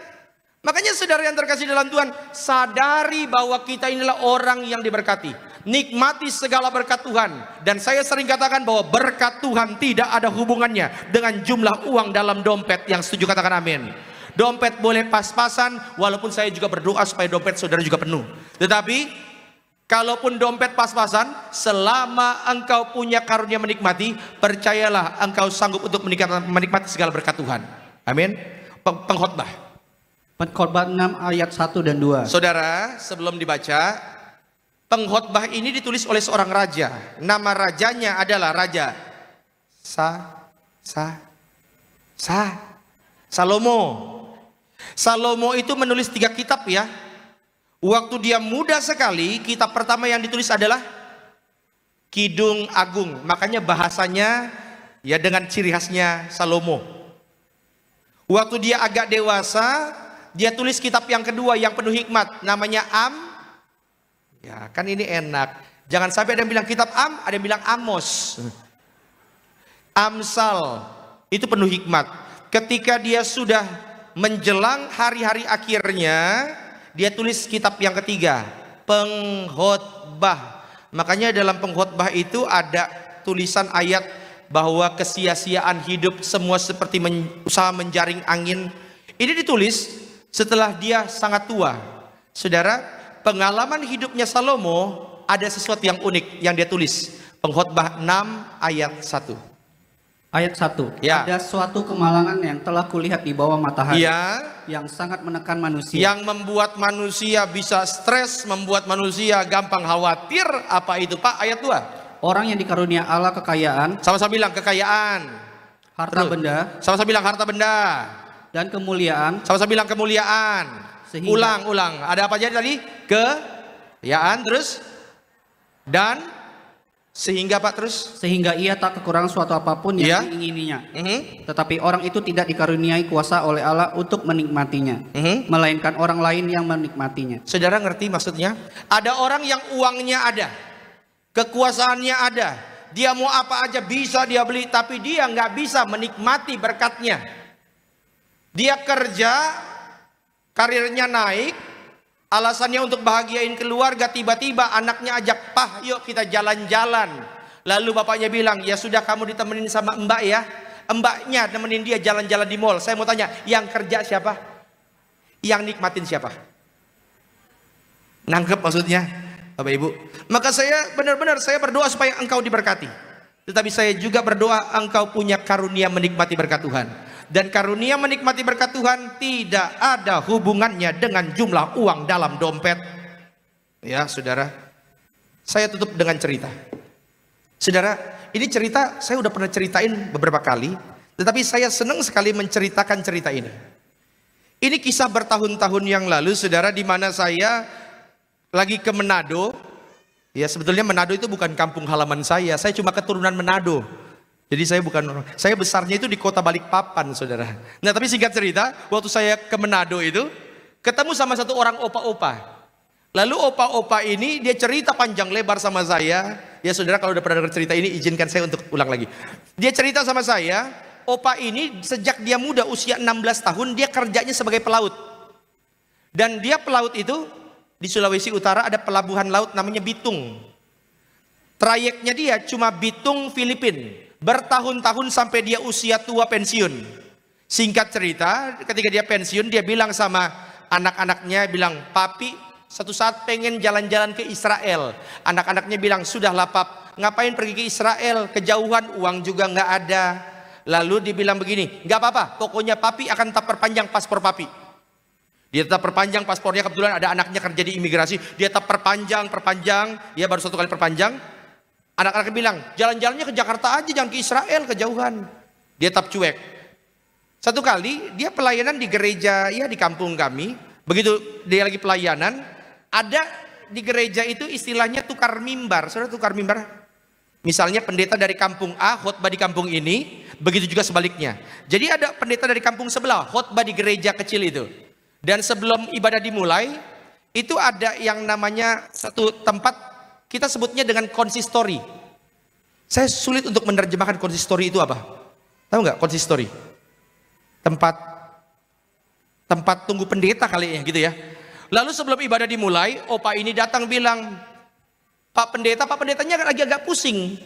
Makanya saudara yang terkasih dalam Tuhan, sadari bahwa kita inilah orang yang diberkati. Nikmati segala berkat Tuhan. Dan saya sering katakan bahwa berkat Tuhan tidak ada hubungannya dengan jumlah uang dalam dompet. Yang setuju katakan amin. Dompet boleh pas-pasan, walaupun saya juga berdoa supaya dompet saudara juga penuh. Tetapi kalaupun dompet pas-pasan, selama engkau punya karunia menikmati, percayalah engkau sanggup untuk menikmati segala berkat Tuhan. Amin. Pengkhotbah. Pengkhotbah 6 ayat 1 dan 2. Saudara, sebelum dibaca, pengkhotbah ini ditulis oleh seorang raja. Nama rajanya adalah Raja Salomo. Salomo itu menulis 3 kitab ya. Waktu dia muda sekali, kitab pertama yang ditulis adalah Kidung Agung. Makanya bahasanya ya dengan ciri khasnya Salomo. Waktu dia agak dewasa, dia tulis kitab yang kedua yang penuh hikmat, namanya Ya kan ini enak. Jangan sampai ada yang bilang kitab ada yang bilang Amos. Amsal itu penuh hikmat. Ketika dia sudah menjelang hari-hari akhirnya, dia tulis kitab yang ketiga, Pengkhotbah. Makanya dalam Pengkhotbah itu ada tulisan ayat bahwa kesia-siaan hidup semua seperti usaha menjaring angin. Ini ditulis setelah dia sangat tua. Saudara, pengalaman hidupnya Salomo ada sesuatu yang unik yang dia tulis. Pengkhotbah 6 ayat 1. Ayat 1. Ya. Ada suatu kemalangan yang telah kulihat di bawah matahari, ya, yang sangat menekan manusia, yang membuat manusia bisa stres, membuat manusia gampang khawatir. Apa itu, Pak? Ayat 2. Orang yang dikarunia Allah kekayaan, sama-sama bilang kekayaan, harta benda, sama-sama bilang harta benda, dan kemuliaan, sama-sama bilang kemuliaan. Ulang. Ada apa aja tadi? Kekayaan, terus dan sehingga, Pak, terus sehingga ia tak kekurangan suatu apapun yang diingininya. Tetapi orang itu tidak dikaruniai kuasa oleh Allah untuk menikmatinya, melainkan orang lain yang menikmatinya. Saudara ngerti maksudnya? Ada orang yang uangnya ada, kekuasaannya ada, dia mau apa aja bisa dia beli, tapi dia nggak bisa menikmati berkatnya. Dia kerja, karirnya naik, alasannya untuk bahagiain keluarga, tiba-tiba anaknya ajak, "Pah, yuk kita jalan-jalan." Lalu bapaknya bilang, "Ya sudah, kamu ditemenin sama mbak ya." Mbaknya nemenin dia jalan-jalan di mall. Saya mau tanya, yang kerja siapa? Yang nikmatin siapa? Nangkep maksudnya, Bapak Ibu? Maka saya benar-benar saya berdoa supaya engkau diberkati. Tetapi saya juga berdoa engkau punya karunia menikmati berkat Tuhan. Dan karunia menikmati berkat Tuhan tidak ada hubungannya dengan jumlah uang dalam dompet. Ya, saudara. Saya tutup dengan cerita. Saudara, ini cerita saya udah pernah ceritain beberapa kali. Tetapi saya senang sekali menceritakan cerita ini. Ini kisah bertahun-tahun yang lalu, saudara, di mana saya lagi ke Manado. Ya, sebetulnya Manado itu bukan kampung halaman saya cuma keturunan Manado. Jadi saya besarnya itu di kota Balikpapan, saudara. Nah, tapi singkat cerita, waktu saya ke Manado itu, ketemu sama satu orang opa-opa. Lalu opa-opa ini dia cerita panjang lebar sama saya. Ya saudara, kalau udah pernah dengar cerita ini, izinkan saya untuk ulang lagi. Dia cerita sama saya, opa ini sejak dia muda, usia 16 tahun, dia kerjanya sebagai pelaut. Dan dia pelaut itu, di Sulawesi Utara ada pelabuhan laut namanya Bitung. Trayeknya dia cuma Bitung, Filipina. Bertahun-tahun sampai dia usia tua pensiun. Singkat cerita, ketika dia pensiun, dia bilang sama anak-anaknya, bilang, "Papi, satu saat pengen jalan-jalan ke Israel." Anak-anaknya bilang, "Sudahlah, Pap, ngapain pergi ke Israel? Kejauhan, uang juga nggak ada." Lalu dia bilang begini, "Nggak apa-apa, pokoknya Papi akan tetap perpanjang paspor Papi." Dia tetap perpanjang paspornya, kebetulan ada anaknya kerja di imigrasi. Dia tetap perpanjang, dia baru satu kali perpanjang. Anak-anaknya bilang, "Jalan-jalannya ke Jakarta aja, jangan ke Israel, kejauhan." Dia tetap cuek. Satu kali dia pelayanan di gereja, ya di kampung kami. Begitu dia lagi pelayanan, ada di gereja itu istilahnya tukar mimbar. Saudara, tukar mimbar? Misalnya pendeta dari kampung A khotbah di kampung ini, begitu juga sebaliknya. Jadi ada pendeta dari kampung sebelah khotbah di gereja kecil itu. Dan sebelum ibadah dimulai, itu ada yang namanya satu tempat, kita sebutnya dengan konsistori. Saya sulit untuk menerjemahkan konsistori itu apa. Tahu nggak konsistori? Tempat tunggu pendeta kali ya, gitu ya. Lalu sebelum ibadah dimulai, opa ini datang bilang, Pak pendetanya lagi agak pusing.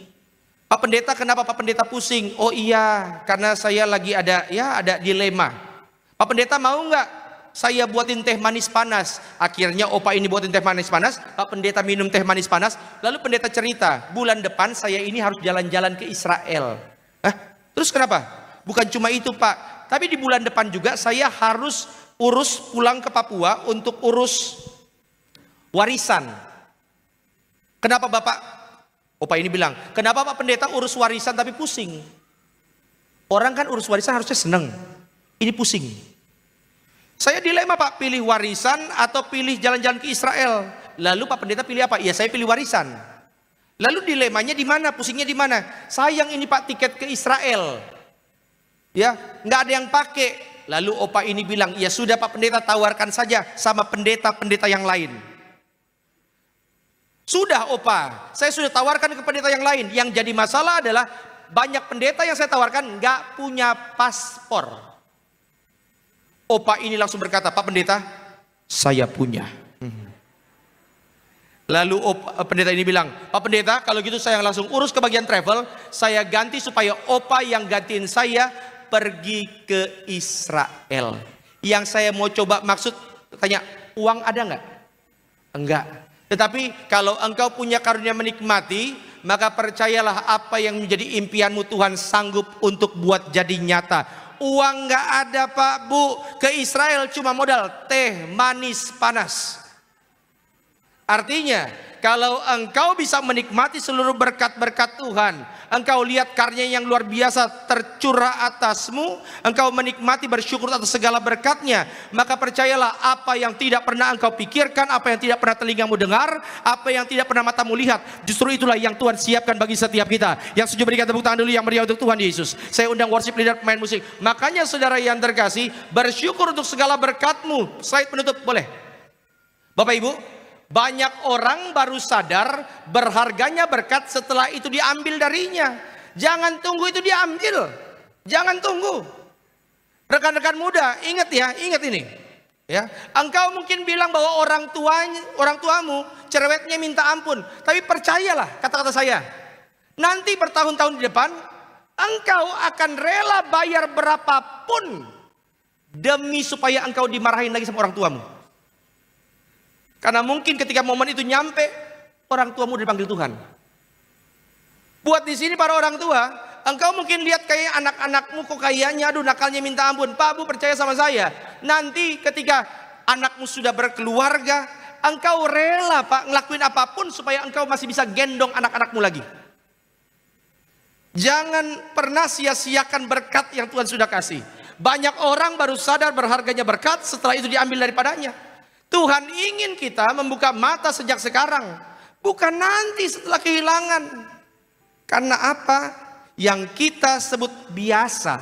"Pak pendeta, kenapa Pak pendeta pusing?" "Oh iya, karena saya lagi ada dilema." "Pak pendeta mau nggak saya buatin teh manis panas?" Akhirnya opa ini buatin teh manis panas. Pak pendeta minum teh manis panas. Lalu pendeta cerita, "Bulan depan saya ini harus jalan-jalan ke Israel." Terus kenapa? "Bukan cuma itu, Pak, tapi di bulan depan juga saya harus pulang ke Papua untuk urus warisan." "Kenapa Bapak?" Opa ini bilang, "Kenapa Pak pendeta urus warisan tapi pusing?" Orang kan urus warisan harusnya seneng, ini pusing. "Saya dilema, Pak, pilih warisan atau pilih jalan-jalan ke Israel." Lalu Pak pendeta pilih apa? "Ya, saya pilih warisan." Lalu dilemanya di mana? Pusingnya di mana? "Sayang ini Pak, tiket ke Israel. Ya, nggak ada yang pakai." Lalu opa ini bilang, "Ya sudah Pak pendeta, tawarkan saja sama pendeta-pendeta yang lain." Sudah Opa, saya sudah tawarkan ke pendeta yang lain. Yang jadi masalah adalah banyak pendeta yang saya tawarkan nggak punya paspor. Opa ini langsung berkata, Pak Pendeta, saya punya. Lalu pendeta ini bilang, Pak Pendeta, kalau gitu saya langsung urus ke bagian travel, saya ganti supaya Opa yang gantiin saya pergi ke Israel. Yang saya mau coba maksud, tanya, uang ada nggak? Enggak. Tetapi kalau engkau punya karunia menikmati, maka percayalah apa yang menjadi impianmu Tuhan sanggup untuk buat jadi nyata. Uang nggak ada Pak Bu, ke Israel cuma modal teh manis panas. Artinya kalau engkau bisa menikmati seluruh berkat-berkat Tuhan, engkau lihat karunia yang luar biasa tercurah atasmu, engkau menikmati bersyukur atas segala berkatnya, maka percayalah apa yang tidak pernah engkau pikirkan, apa yang tidak pernah telingamu dengar, apa yang tidak pernah matamu lihat, justru itulah yang Tuhan siapkan bagi setiap kita. Yang setuju berikan tepuk tangan dulu yang meriah untuk Tuhan Yesus. Saya undang worship leader, pemain musik. Makanya saudara yang terkasih, bersyukur untuk segala berkatmu. Slide penutup boleh Bapak Ibu. Banyak orang baru sadar berharganya berkat setelah itu diambil darinya. Jangan tunggu itu diambil. Jangan tunggu. Rekan-rekan muda, ingat ya, ingat ini. Ya, engkau mungkin bilang bahwa orang tuamu cerewetnya minta ampun, tapi percayalah kata-kata saya. Nanti bertahun-tahun di depan, engkau akan rela bayar berapapun demi supaya engkau dimarahin lagi sama orang tuamu. Karena mungkin ketika momen itu nyampe, orang tuamu dipanggil Tuhan. Buat di sini para orang tua, engkau mungkin lihat kayak anak-anakmu kok kayaknya aduh nakalnya minta ampun. Pak Bu percaya sama saya, nanti ketika anakmu sudah berkeluarga, engkau rela Pak ngelakuin apapun supaya engkau masih bisa gendong anak-anakmu lagi. Jangan pernah sia-siakan berkat yang Tuhan sudah kasih. Banyak orang baru sadar berharganya berkat setelah itu diambil daripadanya. Tuhan ingin kita membuka mata sejak sekarang, bukan nanti setelah kehilangan. Karena apa? Yang kita sebut biasa,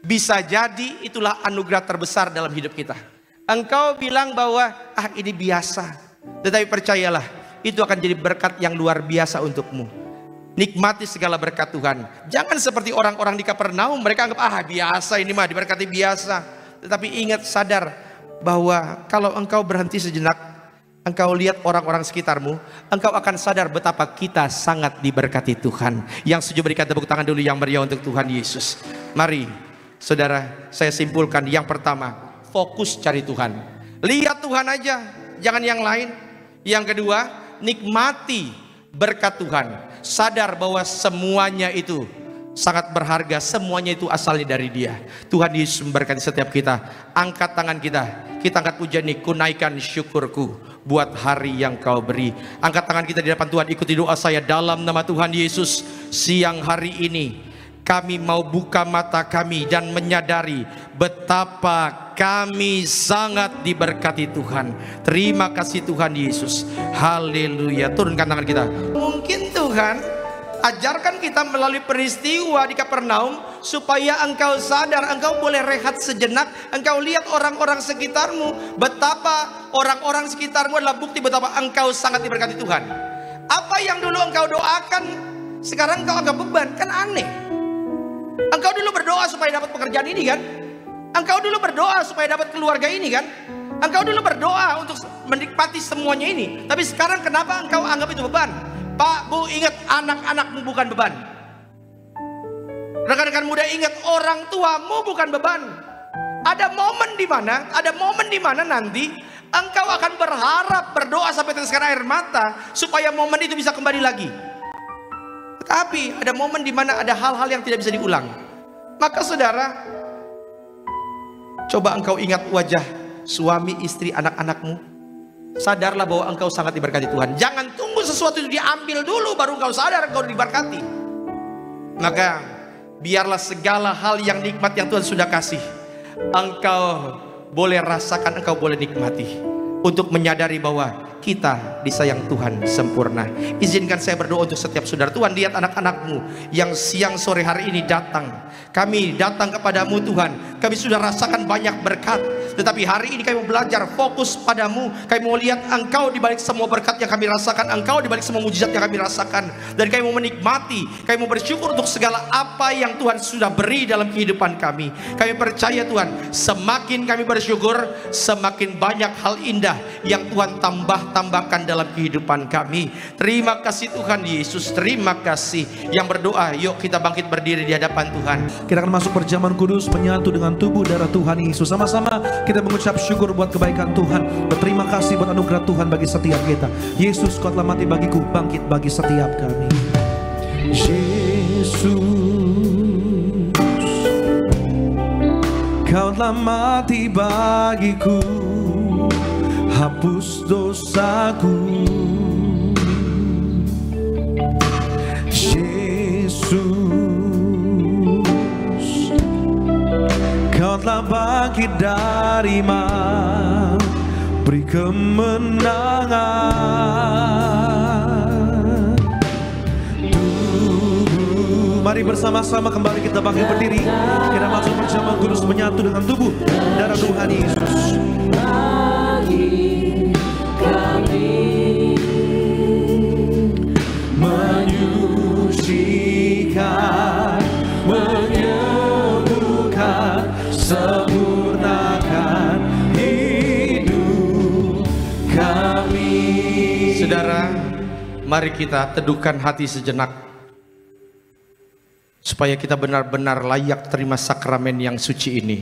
bisa jadi itulah anugerah terbesar dalam hidup kita. Engkau bilang bahwa ini biasa, tetapi percayalah itu akan jadi berkat yang luar biasa untukmu. Nikmati segala berkat Tuhan. Jangan seperti orang-orang di Kapernaum, mereka anggap biasa ini mah diberkati biasa. Tetapi ingat, sadar bahwa kalau engkau berhenti sejenak, engkau lihat orang-orang sekitarmu, engkau akan sadar betapa kita sangat diberkati Tuhan. Yang setuju berikan tepuk tangan dulu yang meriah untuk Tuhan Yesus. Mari saudara, saya simpulkan. Yang pertama, fokus cari Tuhan. Lihat Tuhan aja, jangan yang lain. Yang kedua, nikmati berkat Tuhan. Sadar bahwa semuanya itu sangat berharga, semuanya itu asalnya dari Dia. Tuhan Yesus memberkati setiap kita. Angkat tangan kita angkat pujian ini, ku naikkan syukurku buat hari yang Kau beri. Angkat tangan kita di depan Tuhan, ikuti doa saya dalam nama Tuhan Yesus. Siang hari ini kami mau buka mata kami dan menyadari betapa kami sangat diberkati Tuhan. Terima kasih Tuhan Yesus. Haleluya. Turunkan tangan kita. Mungkin Tuhan ajarkan kita melalui peristiwa di Kapernaum supaya engkau sadar, engkau boleh rehat sejenak, engkau lihat orang-orang sekitarmu, betapa orang-orang sekitarmu adalah bukti betapa engkau sangat diberkati Tuhan. Apa yang dulu engkau doakan, sekarang engkau anggap beban, kan aneh. Engkau dulu berdoa supaya dapat pekerjaan ini kan? Engkau dulu berdoa supaya dapat keluarga ini kan? Engkau dulu berdoa untuk menikmati semuanya ini. Tapi sekarang kenapa engkau anggap itu beban? Pak Bu, ingat anak-anakmu bukan beban. Rekan-rekan muda, ingat orang tuamu bukan beban. Ada momen di mana nanti engkau akan berharap, berdoa sampai teteskan air mata supaya momen itu bisa kembali lagi. Tetapi ada momen di mana ada hal-hal yang tidak bisa diulang. Maka saudara, coba engkau ingat wajah suami, istri, anak-anakmu. Sadarlah bahwa engkau sangat diberkati Tuhan. Jangan tunggu sesuatu itu diambil dulu baru engkau sadar engkau diberkati. Maka biarlah segala hal yang nikmat yang Tuhan sudah kasih, engkau boleh rasakan, engkau boleh nikmati, untuk menyadari bahwa kita disayang Tuhan sempurna. Izinkan saya berdoa untuk setiap saudara. Tuhan, lihat anak-anakmu yang siang sore hari ini datang. Kami datang kepadamu Tuhan. Kami sudah rasakan banyak berkat, Tetapi hari ini kami mau belajar fokus padamu. Kami mau lihat Engkau di balik semua berkat yang kami rasakan, Engkau di balik semua mujizat yang kami rasakan. Dan kami mau menikmati, kami mau bersyukur untuk segala apa yang Tuhan sudah beri dalam kehidupan kami. Kami percaya Tuhan, semakin kami bersyukur, semakin banyak hal indah yang Tuhan tambahkan dalam kehidupan kami. Terima kasih Tuhan Yesus, terima kasih. Yang berdoa, yuk kita bangkit berdiri di hadapan Tuhan. Kita akan masuk perjamuan kudus, menyatu dengan tubuh darah Tuhan Yesus. Sama-sama kita mengucap syukur buat kebaikan Tuhan. Berterima kasih buat anugerah Tuhan bagi setiap kita. Yesus, Kau telah mati bagiku, bangkit bagi setiap kami. Yesus, Kau telah mati bagiku, hapus dosaku. Yesus, Kau telah bangkit dari maut, beri kemenangan. Tubuh, mari bersama-sama kembali kita bangkit berdiri. Kita masuk perjamuan kudus, menyatu dengan tubuh darah Tuhan Yesus. Menyucikan, menyembuhkan, sempurnakan hidup kami. Saudara, mari kita teduhkan hati sejenak, supaya kita benar-benar layak terima sakramen yang suci ini.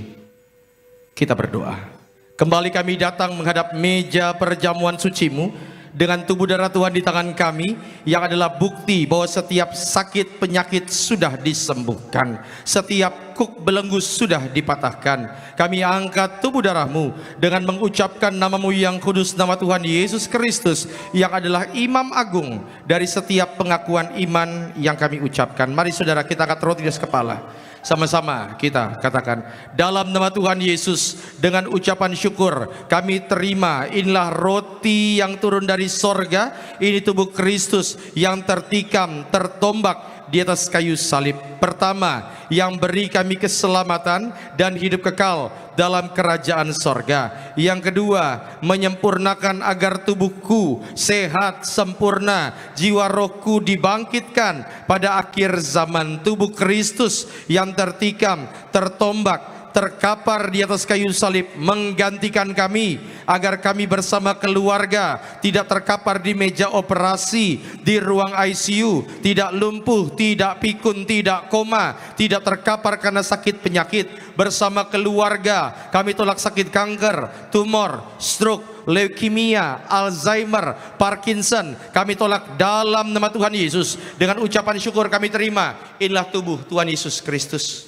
Kita berdoa. Kembali kami datang menghadap meja perjamuan sucimu, dengan tubuh darah Tuhan di tangan kami, yang adalah bukti bahwa setiap sakit penyakit sudah disembuhkan, setiap kuk belenggu sudah dipatahkan. Kami angkat tubuh darah-Mu dengan mengucapkan nama-Mu yang kudus, nama Tuhan Yesus Kristus, yang adalah Imam Agung dari setiap pengakuan iman yang kami ucapkan. Mari saudara, kita angkat roti di atas kepala. Sama-sama kita katakan, dalam nama Tuhan Yesus, dengan ucapan syukur kami terima, inilah roti yang turun dari sorga, ini tubuh Kristus yang tertikam, tertombak di atas kayu salib. Pertama, yang beri kami keselamatan dan hidup kekal dalam kerajaan sorga. Yang kedua, menyempurnakan agar tubuhku sehat, sempurna, jiwa rohku dibangkitkan pada akhir zaman. Tubuh Kristus yang tertikam, tertombak, terkapar di atas kayu salib menggantikan kami, agar kami bersama keluarga tidak terkapar di meja operasi, di ruang ICU, tidak lumpuh, tidak pikun, tidak koma, tidak terkapar karena sakit penyakit. Bersama keluarga kami tolak sakit kanker, tumor, stroke, leukemia, Alzheimer, Parkinson. Kami tolak dalam nama Tuhan Yesus. Dengan ucapan syukur kami terima, inilah tubuh Tuhan Yesus Kristus.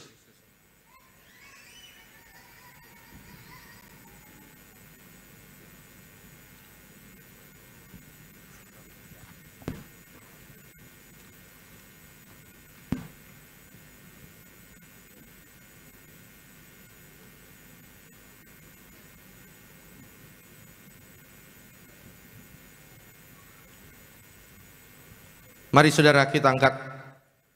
Mari saudara, kita angkat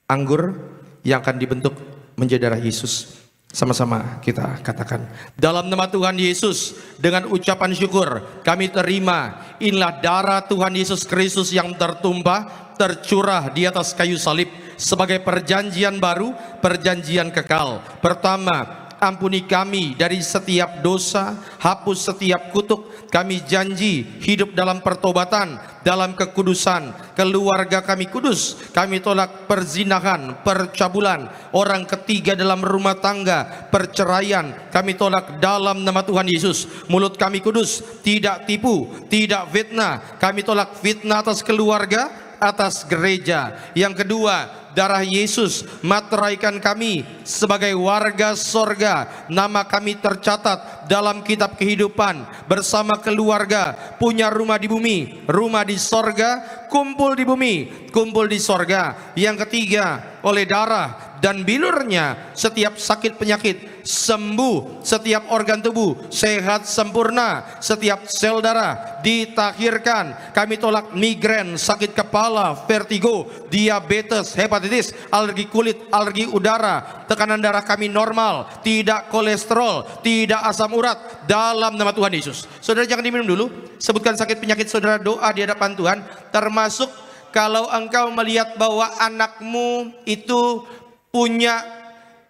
anggur yang akan dibentuk menjadi darah Yesus. Sama-sama kita katakan, dalam nama Tuhan Yesus, dengan ucapan syukur kami terima, inilah darah Tuhan Yesus Kristus yang tertumpah, tercurah di atas kayu salib sebagai perjanjian baru, perjanjian kekal. Pertama, ampuni kami dari setiap dosa, hapus setiap kutuk. Kami janji hidup dalam pertobatan, dalam kekudusan. Keluarga kami kudus. Kami tolak perzinahan, percabulan, orang ketiga dalam rumah tangga, perceraian. Kami tolak dalam nama Tuhan Yesus. Mulut kami kudus, tidak tipu, tidak fitnah. Kami tolak fitnah atas keluarga, atas gereja. Yang kedua, darah Yesus materaikan kami sebagai warga sorga. Nama kami tercatat dalam kitab kehidupan bersama keluarga, punya rumah di bumi, rumah di sorga, kumpul di bumi, kumpul di sorga. Yang ketiga, oleh darah dan bilurnya setiap sakit penyakit sembuh, setiap organ tubuh sehat sempurna, setiap sel darah ditahirkan. Kami tolak migrain, sakit kepala, vertigo, diabetes, hepatitis, alergi kulit, alergi udara. Tekanan darah kami normal, tidak kolesterol, tidak asam urat, dalam nama Tuhan Yesus. Saudara jangan diminum dulu, sebutkan sakit penyakit saudara, doa di hadapan Tuhan. Termasuk kalau engkau melihat bahwa anakmu itu punya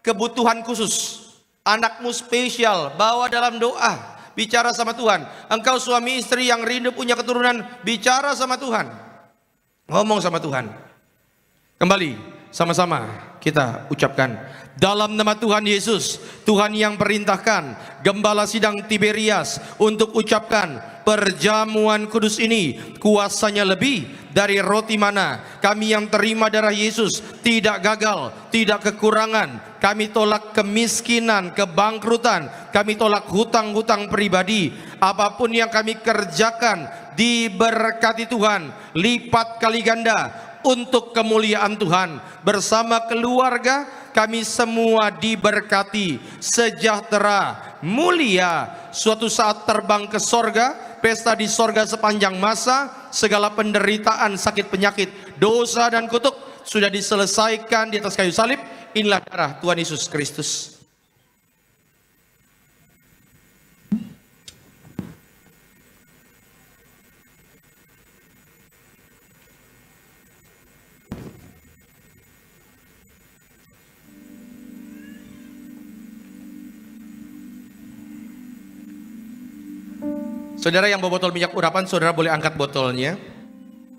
kebutuhan khusus, anakmu spesial, bawa dalam doa, bicara sama Tuhan. Engkau suami istri yang rindu punya keturunan, bicara sama Tuhan, ngomong sama Tuhan. Kembali sama-sama kita ucapkan, dalam nama Tuhan Yesus, Tuhan yang perintahkan Gembala Sidang Tiberias untuk ucapkan perjamuan kudus ini, kuasanya lebih dari roti mana. Kami yang terima darah Yesus tidak gagal, tidak kekurangan. Kami tolak kemiskinan, kebangkrutan. Kami tolak hutang-hutang pribadi. Apapun yang kami kerjakan diberkati Tuhan lipat kali ganda untuk kemuliaan Tuhan. Bersama keluarga kami semua diberkati, sejahtera, mulia, suatu saat terbang ke sorga, pesta di sorga sepanjang masa. Segala penderitaan, sakit penyakit, dosa dan kutuk sudah diselesaikan di atas kayu salib. Inilah darah Tuhan Yesus Kristus. Saudara yang bawa botol minyak urapan, saudara boleh angkat botolnya.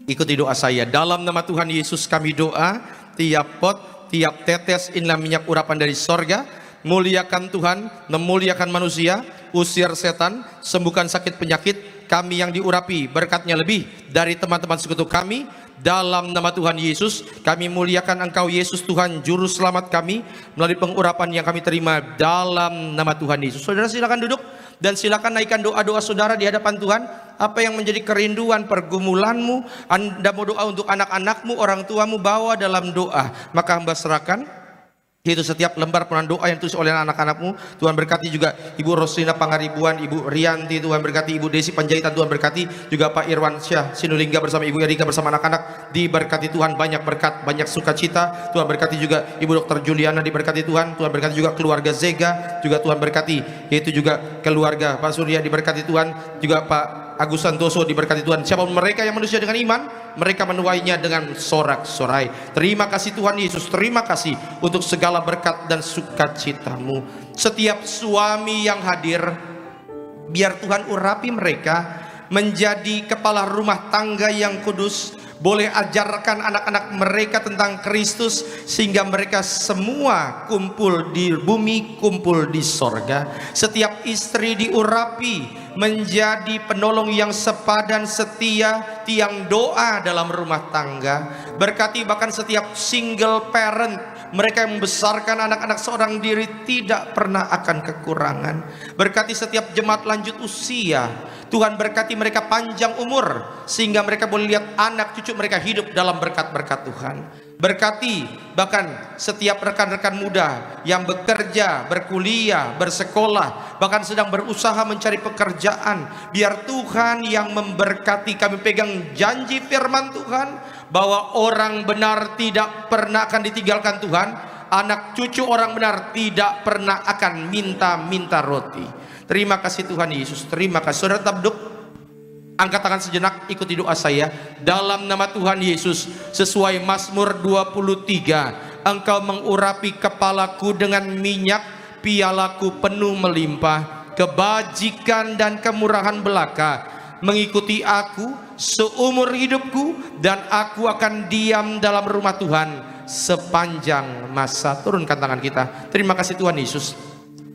Ikuti doa saya. Dalam nama Tuhan Yesus kami doa, tiap pot, tiap tetes inilah minyak urapan dari sorga. Muliakan Tuhan, memuliakan manusia, usir setan, sembuhkan sakit penyakit. Kami yang diurapi, berkatnya lebih dari teman-teman sekutu kami. Dalam nama Tuhan Yesus, kami muliakan Engkau Yesus Tuhan, Juru Selamat kami, melalui pengurapan yang kami terima dalam nama Tuhan Yesus. Saudara silakan duduk dan silakan naikkan doa-doa saudara di hadapan Tuhan. Apa yang menjadi kerinduan pergumulanmu, Anda mau doa untuk anak-anakmu, orang tuamu, bawa dalam doa. Maka hamba serahkan itu setiap lembar penuhan doa yang ditulis oleh anak-anakmu. Tuhan berkati juga Ibu Roslina Pangaribuan, Ibu Rianti, Tuhan berkati Ibu Desi Panjaitan, Tuhan berkati juga Pak Irwan Syah Sinulingga bersama Ibu Erika bersama anak-anak. Diberkati Tuhan, banyak berkat, banyak sukacita. Tuhan berkati juga Ibu Dr. Juliana, diberkati Tuhan. Tuhan berkati juga keluarga Zega, juga Tuhan berkati, yaitu juga keluarga Pak Surya, diberkati Tuhan. Juga Pak Agus Santoso, diberkati Tuhan. Siapa mereka yang manusia dengan iman, mereka menuainya dengan sorak-sorai. Terima kasih Tuhan Yesus, terima kasih untuk segala berkat dan sukacitamu. Setiap suami yang hadir, biar Tuhan urapi mereka menjadi kepala rumah tangga yang kudus. Boleh ajarkan anak-anak mereka tentang Kristus, sehingga mereka semua kumpul di bumi, kumpul di sorga. Setiap istri diurapi menjadi penolong yang sepadan, setia, tiang doa dalam rumah tangga. Berkati bahkan setiap single parent, mereka yang membesarkan anak-anak seorang diri tidak pernah akan kekurangan. Berkati setiap jemaat lanjut usia, Tuhan berkati mereka panjang umur, sehingga mereka boleh lihat anak cucu mereka hidup dalam berkat-berkat Tuhan. Berkati bahkan setiap rekan-rekan muda yang bekerja, berkuliah, bersekolah, bahkan sedang berusaha mencari pekerjaan. Biar Tuhan yang memberkati. Kami pegang janji firman Tuhan bahwa orang benar tidak pernah akan ditinggalkan Tuhan. Anak cucu orang benar tidak pernah akan minta-minta roti. Terima kasih Tuhan Yesus, terima kasih. Saudara tetap duduk, angkat tangan sejenak, ikuti doa saya. Dalam nama Tuhan Yesus, sesuai Mazmur 23, Engkau mengurapi kepalaku dengan minyak, pialaku penuh melimpah. Kebajikan dan kemurahan belaka mengikuti aku seumur hidupku, dan aku akan diam dalam rumah Tuhan sepanjang masa. Turunkan tangan kita. Terima kasih Tuhan Yesus.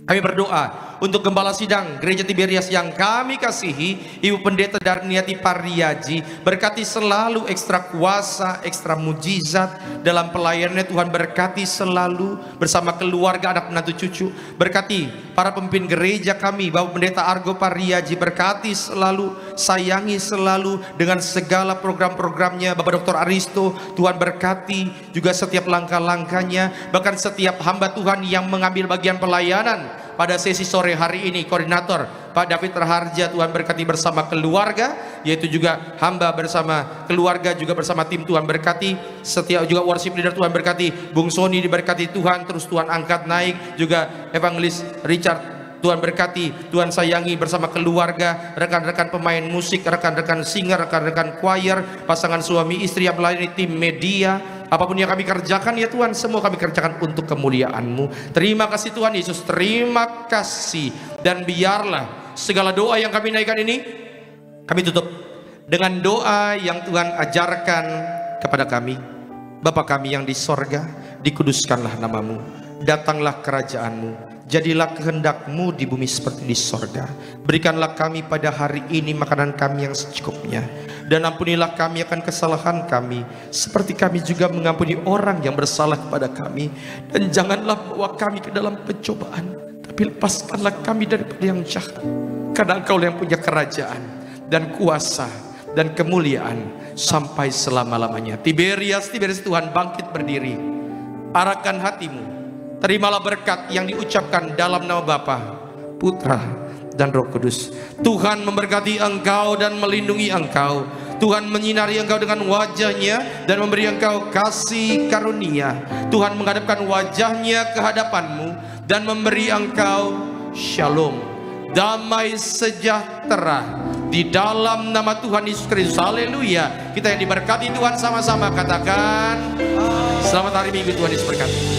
Kami berdoa untuk Gembala Sidang Gereja Tiberias yang kami kasihi, Ibu Pendeta Darniati Pariaji, berkati selalu ekstra kuasa, ekstra mujizat dalam pelayanannya. Tuhan berkati selalu bersama keluarga, anak menantu cucu. Berkati para pemimpin gereja kami, Bapak Pendeta Argo Pariaji, berkati selalu, sayangi selalu dengan segala program-programnya. Bapak Dr. Aristo, Tuhan berkati juga setiap langkah-langkahnya, bahkan setiap hamba Tuhan yang mengambil bagian pelayanan pada sesi sore hari ini. Koordinator Pak David Raharja, Tuhan berkati bersama keluarga, yaitu juga hamba bersama keluarga, juga bersama tim. Tuhan berkati setiap juga worship leader. Tuhan berkati Bung Sony, diberkati Tuhan, terus Tuhan angkat naik. Juga Evangelis Richard, Tuhan berkati, Tuhan sayangi bersama keluarga, rekan-rekan pemain musik, rekan-rekan singer, rekan-rekan choir, pasangan suami istri yang melayani, tim media. Apapun yang kami kerjakan ya Tuhan, semua kami kerjakan untuk kemuliaan-Mu. Terima kasih Tuhan Yesus, terima kasih. Dan biarlah segala doa yang kami naikkan ini, kami tutup dengan doa yang Tuhan ajarkan kepada kami. Bapa kami yang di sorga, dikuduskanlah nama-Mu, datanglah kerajaan-Mu, jadilah kehendak-Mu di bumi seperti di sorga. Berikanlah kami pada hari ini makanan kami yang secukupnya, dan ampunilah kami akan kesalahan kami, seperti kami juga mengampuni orang yang bersalah kepada kami. Dan janganlah bawa kami ke dalam pencobaan, tapi lepaskanlah kami daripada yang jahat, karena Engkau yang punya kerajaan dan kuasa dan kemuliaan sampai selama-lamanya. Tiberias Tuhan, bangkit berdiri, arahkan hatimu. Terimalah berkat yang diucapkan dalam nama Bapa, Putra, dan Roh Kudus. Tuhan memberkati engkau dan melindungi engkau. Tuhan menyinari engkau dengan wajahnya dan memberi engkau kasih karunia. Tuhan menghadapkan wajahnya ke hadapanmu dan memberi engkau shalom, damai sejahtera, di dalam nama Tuhan Yesus Kristus. Haleluya. Kita yang diberkati Tuhan sama-sama katakan selamat hari Minggu, Tuhan Yesus berkati.